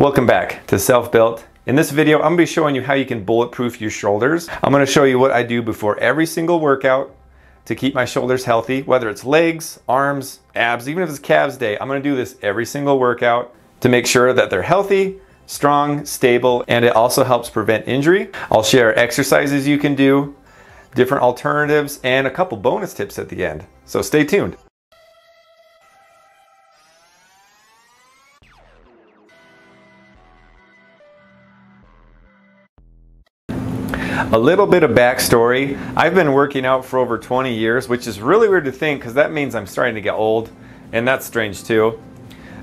Welcome back to Self-Built. In this video, I'm going to be showing you how you can bulletproof your shoulders. I'm going to show you what I do before every single workout to keep my shoulders healthy, whether it's legs, arms, abs, even if it's calves day. I'm going to do this every single workout to make sure that they're healthy, strong, stable, and it also helps prevent injury. I'll share exercises you can do, different alternatives, and a couple bonus tips at the end. So stay tuned. A little bit of backstory. I've been working out for over 20 years, which is really weird to think because that means I'm starting to get old, and that's strange too.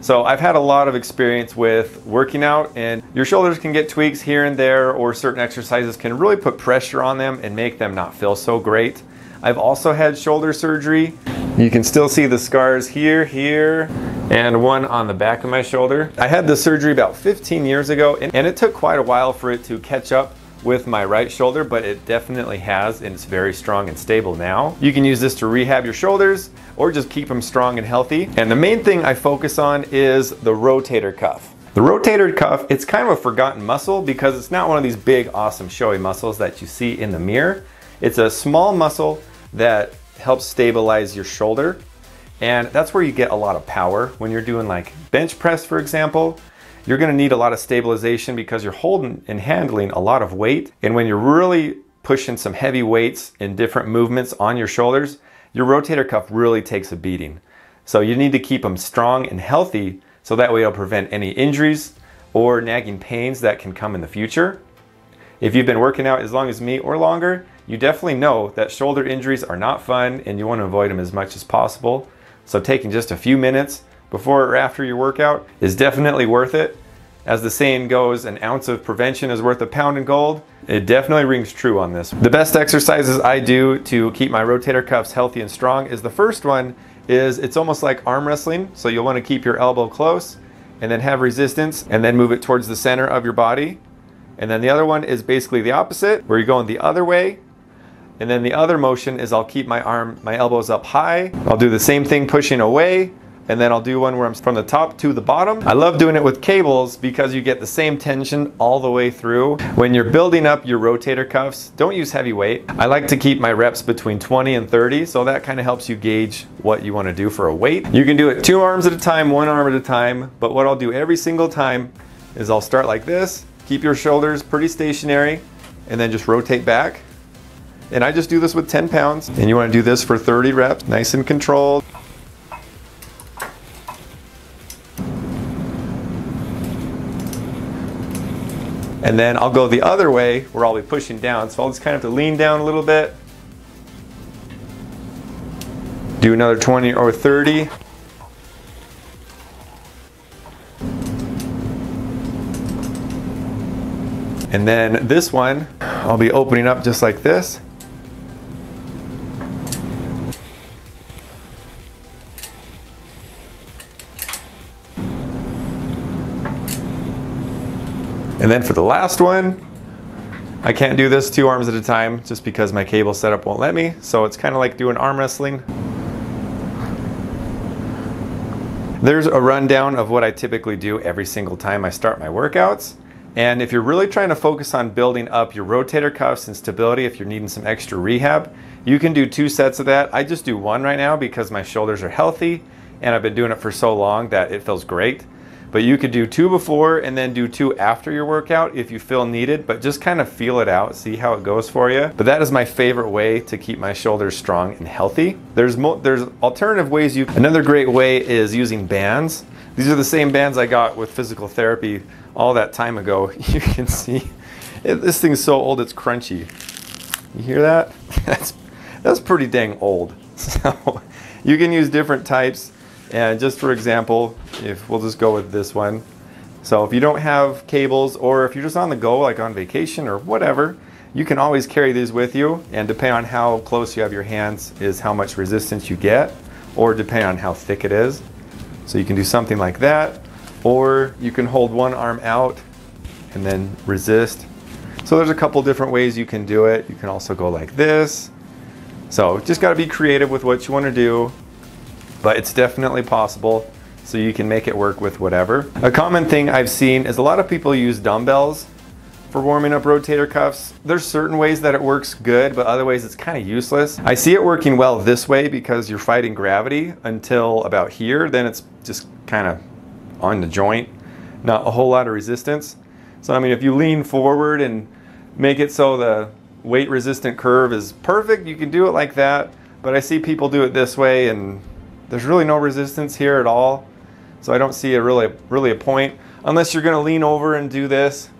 So I've had a lot of experience with working out, and your shoulders can get tweaks here and there, or certain exercises can really put pressure on them and make them not feel so great. I've also had shoulder surgery. You can still see the scars here, and one on the back of my shoulder. I had this surgery about 15 years ago, and it took quite a while for it to catch up with my right shoulder, but it definitely has, and it's very strong and stable now. You can use this to rehab your shoulders or just keep them strong and healthy. And the main thing I focus on is the rotator cuff. The rotator cuff, it's kind of a forgotten muscle because it's not one of these big, awesome, showy muscles that you see in the mirror. It's a small muscle that helps stabilize your shoulder, and that's where you get a lot of power. When you're doing like bench press, for example, you're going to need a lot of stabilization because you're holding and handling a lot of weight. And when you're really pushing some heavy weights in different movements on your shoulders, your rotator cuff really takes a beating. So you need to keep them strong and healthy so that way it'll prevent any injuries or nagging pains that can come in the future. If you've been working out as long as me or longer, you definitely know that shoulder injuries are not fun and you want to avoid them as much as possible. So taking just a few minutes before or after your workout is definitely worth it. As the saying goes, an ounce of prevention is worth a pound in gold. It definitely rings true on this. The best exercises I do to keep my rotator cuffs healthy and strong is the first one is it's almost like arm wrestling. So you'll want to keep your elbow close and then have resistance and then move it towards the center of your body. And then the other one is basically the opposite, where you're going the other way. And then the other motion is I'll keep my elbows up high. I'll do the same thing pushing away. And then I'll do one where I'm from the top to the bottom. I love doing it with cables because you get the same tension all the way through. When you're building up your rotator cuffs, don't use heavy weight. I like to keep my reps between 20 and 30, so that kind of helps you gauge what you want to do for a weight. You can do it 2 arms at a time, 1 arm at a time, but what I'll do every single time is I'll start like this, keep your shoulders pretty stationary, and then just rotate back. And I just do this with 10 pounds, and you want to do this for 30 reps, nice and controlled. And then I'll go the other way where I'll be pushing down. So I'll just kind of have to lean down a little bit. Do another 20 or 30. And then this one, I'll be opening up just like this. And then for the last one, I can't do this 2 arms at a time just because my cable setup won't let me. So it's kind of like doing arm wrestling. There's a rundown of what I typically do every single time I start my workouts. And if you're really trying to focus on building up your rotator cuffs and stability, if you're needing some extra rehab, you can do 2 sets of that. I just do 1 right now because my shoulders are healthy and I've been doing it for so long that it feels great. But you could do 2 before and then do 2 after your workout if you feel needed, but just kind of feel it out, see how it goes for you. But that is my favorite way to keep my shoulders strong and healthy. There's alternative ways another great way is using bands. These are the same bands I got with physical therapy all that time ago. You can see, this thing's so old it's crunchy. You hear that? That's pretty dang old. So you can use different types. And just for example, if we'll just go with this one. So if you don't have cables, or if you're just on the go, like on vacation or whatever, you can always carry these with you. And depending on how close you have your hands is how much resistance you get, or depending on how thick it is. So you can do something like that, or you can hold one arm out and then resist. So there's a couple different ways you can do it. You can also go like this. So just got to be creative with what you want to do. But it's definitely possible. so you can make it work with whatever. A common thing I've seen is a lot of people use dumbbells for warming up rotator cuffs. There's certain ways that it works good, but other ways it's kind of useless. I see it working well this way because you're fighting gravity until about here, then it's just kind of on the joint, not a whole lot of resistance. So I mean, if you lean forward and make it so the weight resistant curve is perfect, you can do it like that, but I see people do it this way and there's really no resistance here at all. So I don't see really a point unless you're gonna lean over and do this.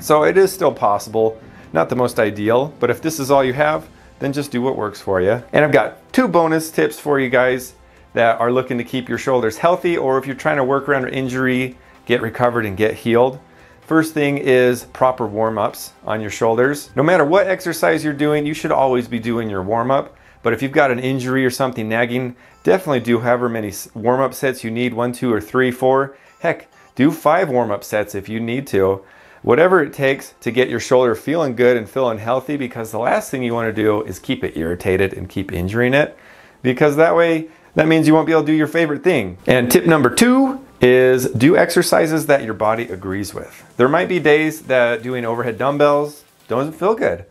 So it is still possible, not the most ideal, but if this is all you have, then just do what works for you. And I've got 2 bonus tips for you guys that are looking to keep your shoulders healthy, or if you're trying to work around an injury, get recovered and get healed. First thing is proper warm-ups on your shoulders. No matter what exercise you're doing, you should always be doing your warm-up. But if you've got an injury or something nagging, definitely do however many warm-up sets you need, 1, 2, or 3, 4. Heck, do 5 warm-up sets if you need to. Whatever it takes to get your shoulder feeling good and feeling healthy, because the last thing you want to do is keep it irritated and keep injuring it, because that means you won't be able to do your favorite thing. And tip number 2 is do exercises that your body agrees with. There might be days that doing overhead dumbbells doesn't feel good.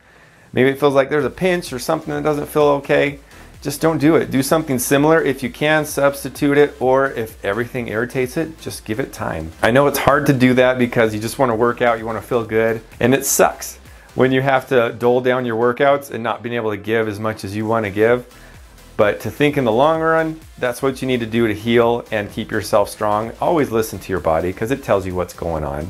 Maybe it feels like there's a pinch or something that doesn't feel okay. Just don't do it. Do something similar if you can, substitute it, or if everything irritates it, just give it time. I know it's hard to do that because you just want to work out, you want to feel good, and it sucks when you have to dole down your workouts and not being able to give as much as you want to give. But to think in the long run, that's what you need to do to heal and keep yourself strong. Always listen to your body because it tells you what's going on.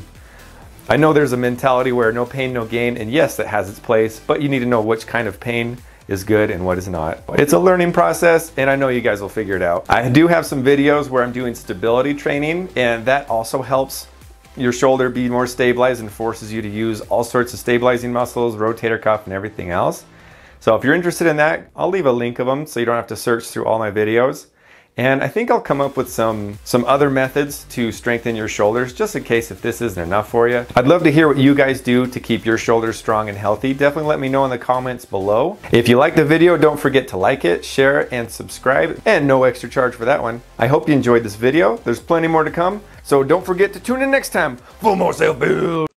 I know there's a mentality where no pain, no gain, and yes, that has its place, but you need to know which kind of pain is good and what is not. It's a learning process, and I know you guys will figure it out. I do have some videos where I'm doing stability training, and that also helps your shoulder be more stabilized and forces you to use all sorts of stabilizing muscles, rotator cuff, and everything else. So if you're interested in that, I'll leave a link of them so you don't have to search through all my videos. And I think I'll come up with some other methods to strengthen your shoulders, just in case if this isn't enough for you. I'd love to hear what you guys do to keep your shoulders strong and healthy. Definitely let me know in the comments below. If you liked the video, don't forget to like it, share it, and subscribe, and no extra charge for that one. I hope you enjoyed this video. There's plenty more to come, so don't forget to tune in next time for more self-build.